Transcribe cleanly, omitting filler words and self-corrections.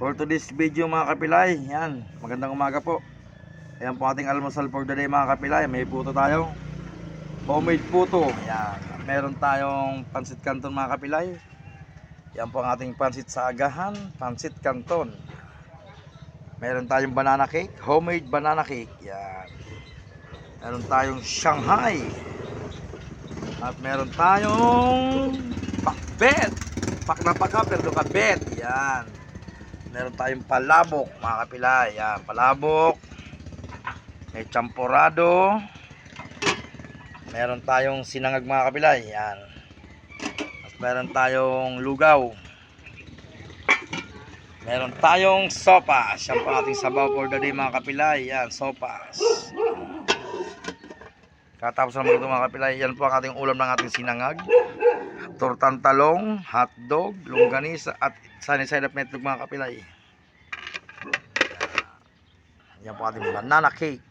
For today's video mga kapilay, yan, magandang umaga po. Ayan po ating almusal for the day mga kapilay. May puto tayo, homemade puto. Yan, meron tayong pansit canton mga kapilay. Yan po ang ating pansit sa agahan, pansit canton. Meron tayong banana cake, homemade banana cake. Yan, meron tayong Shanghai. At meron tayong pakbet, pak na paka pero kabet. Yan, meron tayong palabok mga kapilay. Yan, palabok. May champurado. Meron tayong sinangag mga kapilay. Yan. At meron tayong lugaw. Meron tayong sopas. Yan po ating sabaw for the day mga kapilay. Yan, sopas. Katapos naman ito mga kapilay, yan po ang ating ulam ng ating sinangag. Tortang talong, hotdog, longganisa at sunny side up metlog mga kapilay. Yan po ating banana cake.